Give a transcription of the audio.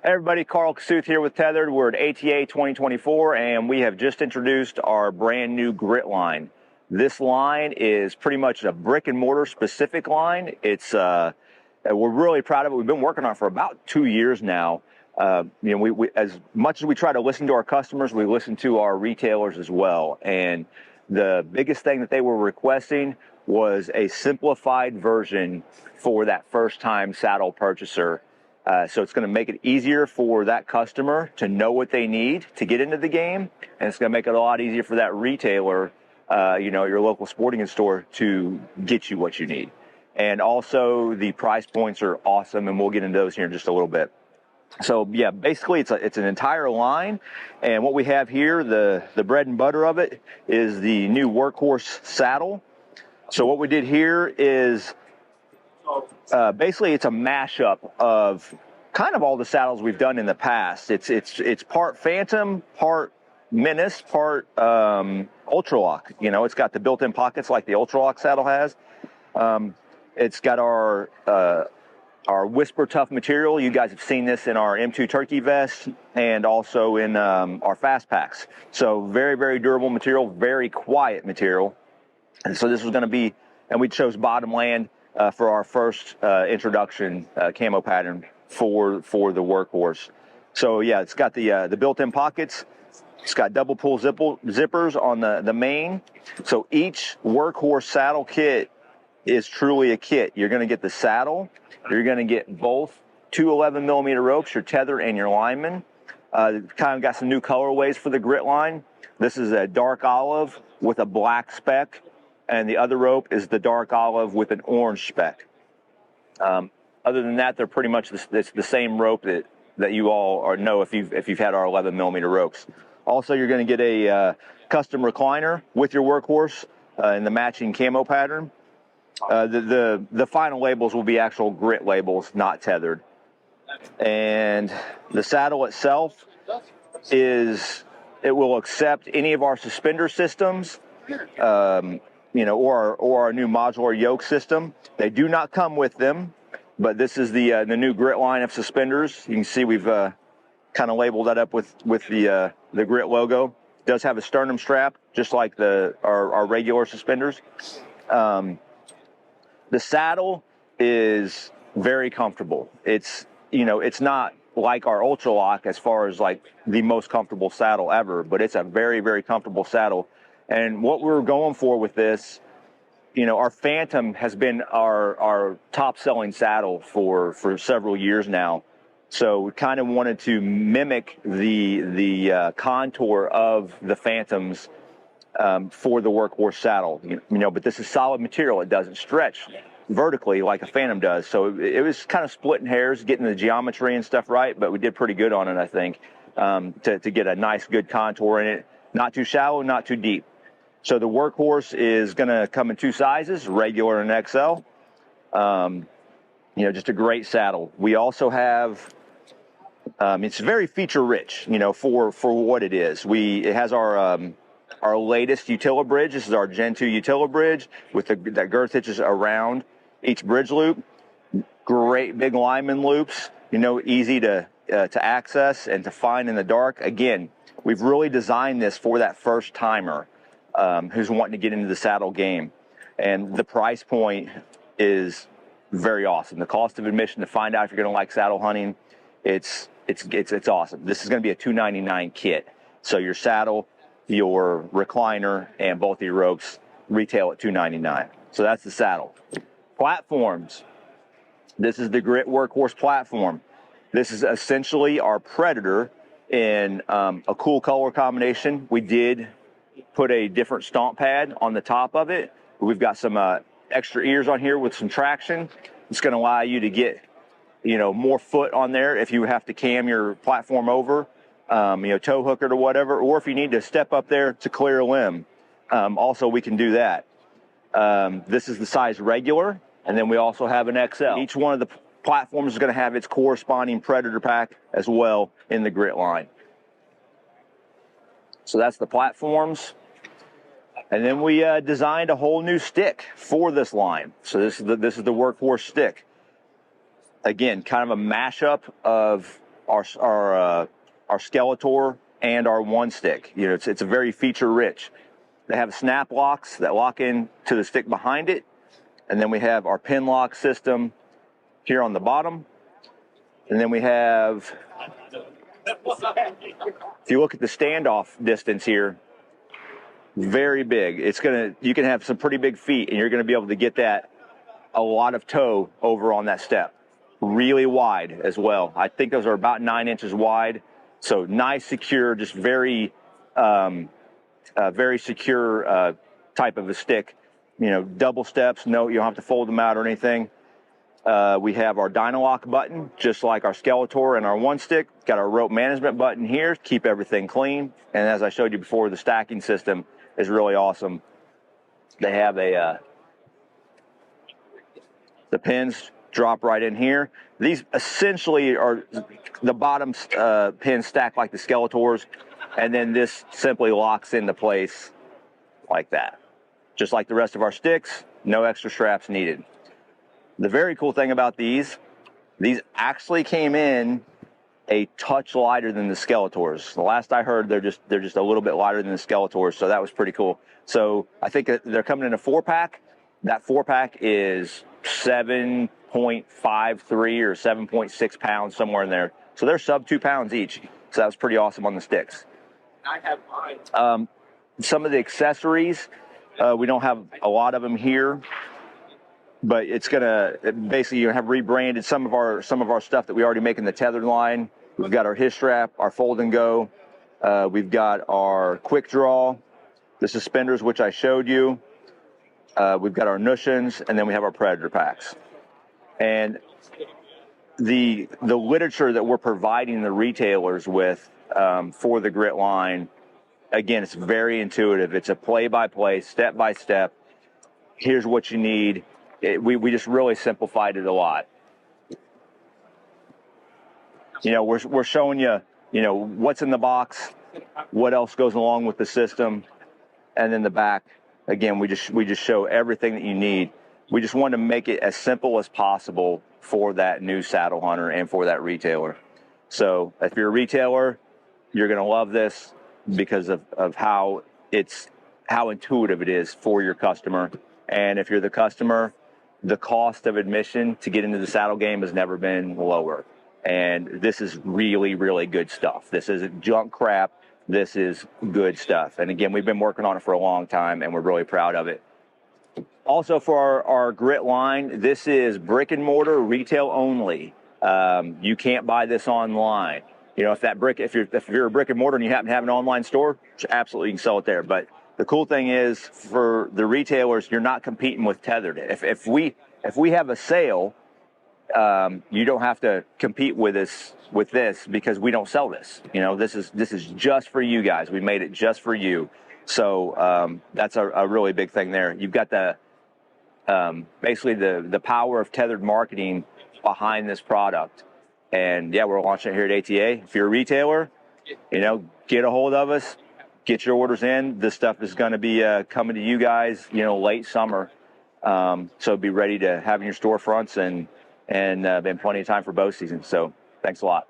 Hey everybody, Carl Kasuth here with Tethrd. We're at ATA 2024 and we have just introduced our brand new grit line. This line is pretty much a brick and mortar specific line. We're really proud of it. We've been working on it for about 2 years now. We as much as we try to listen to our customers, we listen to our retailers as well. And the biggest thing that they were requesting was a simplified version for that first time saddle purchaser. So it's going to make it easier for that customer to know what they need to get into the game, and it's going to make it a lot easier for that retailer, your local sporting goods store, to get you what you need. And also the price points are awesome, and we'll get into those here in just a little bit. So yeah, basically it's an entire line, and what we have here, the bread and butter of it, is the new Workhorse Saddle. So what we did here is basically it's a mashup of kind of all the saddles we've done in the past. It's part Phantom, part Menace, part Ultralock. It's got the built-in pockets like the Ultralock saddle has. It's got our Whisper Tough material. You guys have seen this in our M2 turkey vest and also in our fast packs. So very, very durable material, very quiet material. And so this was going to be, and we chose Bottomland for our first introduction camo pattern for the Workhorse. So yeah, it's got the built-in pockets. It's got double pull zippers on the main. So each Workhorse saddle kit is truly a kit. You're going to get the saddle. You're going to get both two 11mm ropes, your tether and your lineman. Kind of got some new colorways for the grit line. This is a dark olive with a black speck, and the other rope is the dark olive with an orange speck. Other than that, they're pretty much the same rope that you all know if you've had our 11mm ropes. Also, you're going to get a custom recliner with your Workhorse in the matching camo pattern. The final labels will be actual grit labels, not tethered. And the saddle itself it will accept any of our suspender systems, or our new modular yoke system. They do not come with them, but this is the new grit line of suspenders. You can see we've kind of labeled that up with the grit logo. It does have a sternum strap, just like our regular suspenders. The saddle is very comfortable. It's not like our Ultralock as far as like the most comfortable saddle ever, but it's a very, very comfortable saddle. And what we're going for with this, our Phantom has been our top selling saddle for several years now. So we kind of wanted to mimic the contour of the Phantoms for the Workhorse saddle, but this is solid material. It doesn't stretch vertically like a Phantom does. So it was kind of splitting hairs, getting the geometry and stuff right, but we did pretty good on it, I think, to get a nice, good contour in it. Not too shallow, not too deep. So the Workhorse is going to come in two sizes, regular and XL. Just a great saddle. We also have, it's very feature rich, for what it is. It has our latest Utila bridge. This is our Gen 2 Utila bridge with that girth hitches around each bridge loop. Great big lineman loops, easy to access and to find in the dark. Again, we've really designed this for that first timer who's wanting to get into the saddle game. And the price point is very awesome. The cost of admission to find out if you're going to like saddle hunting, it's awesome. This is going to be a $299 kit. So your saddle, your recliner, and both of your ropes retail at $299. So that's the saddle. Platforms. This is the Grit Workhorse Platform. This is essentially our Predator in a cool color combination. We did put a different stomp pad on the top of it. We've got some extra ears on here with some traction. It's going to allow you to get more foot on there if you have to cam your platform over. Tow hook it or whatever, or if you need to step up there to clear a limb. Also, we can do that. This is the size regular, and then we also have an XL. Each one of the platforms is going to have its corresponding Predator pack as well in the grit line. So that's the platforms. And then we designed a whole new stick for this line. So this is the Workhorse Stick. Again, kind of a mashup of our Skeletor and our one stick. You know, it's a very feature rich. They have snap locks that lock in to the stick behind it, and then we have our pin lock system here on the bottom, and then we have, if you look at the standoff distance here, very big. You can have some pretty big feet, and you're going to be able to get that a lot of toe over on that step. Really wide as well. I think those are about 9 inches wide. So nice, secure, just very secure type of a stick. You know, double steps. No, you don't have to fold them out or anything. We have our Dynalock button, just like our Skeletor and our one stick. Got our rope management button here to keep everything clean. And as I showed you before, the stacking system is really awesome. They have the pins drop right in here. These essentially are the bottom pins stacked like the Skeletors, and then this simply locks into place like that. Just like the rest of our sticks, no extra straps needed. The very cool thing about these actually came in a touch lighter than the Skeletors. The last I heard, they're just a little bit lighter than the Skeletors, so that was pretty cool. So I think they're coming in a 4-pack. That 4-pack is 7.53 or 7.6 pounds, somewhere in there. So they're sub 2 pounds each. So that was pretty awesome on the sticks. I have mine. Some of the accessories, we don't have a lot of them here, but it's gonna basically, you have rebranded some of our stuff that we already make in the Tethrd line. We've got our his strap, our fold and go. We've got our quick draw, the suspenders, which I showed you. We've got our Nushins, and then we have our Predator packs. And the literature that we're providing the retailers with for the Grit line, again, it's very intuitive. It's a play-by-play, step-by-step. Here's what you need. We just really simplified it a lot. You know, we're showing you, you know, what's in the box, what else goes along with the system, and then the back. Again, we just show everything that you need. We just want to make it as simple as possible for that new saddle hunter and for that retailer. So if you're a retailer, you're going to love this because of how intuitive it is for your customer. And if you're the customer, the cost of admission to get into the saddle game has never been lower. And this is really, really good stuff. This isn't junk crap. This is good stuff. And again, we've been working on it for a long time, and we're really proud of it. Also, for our Grit line, this is brick and mortar, retail only. You can't buy this online. You know, if you're a brick and mortar and you happen to have an online store, absolutely you can sell it there. But the cool thing is, for the retailers, you're not competing with Tethrd. If we have a sale, you don't have to compete with this because we don't sell this. You know, this is just for you guys. We made it just for you. So that's a really big thing there. You've got basically the power of Tethrd marketing behind this product. And yeah, we're launching it here at ATA. If you're a retailer, you know, get a hold of us, get your orders in. This stuff is going to be coming to you guys, you know, late summer. So be ready to have in your storefronts, and been plenty of time for bow season. So thanks a lot.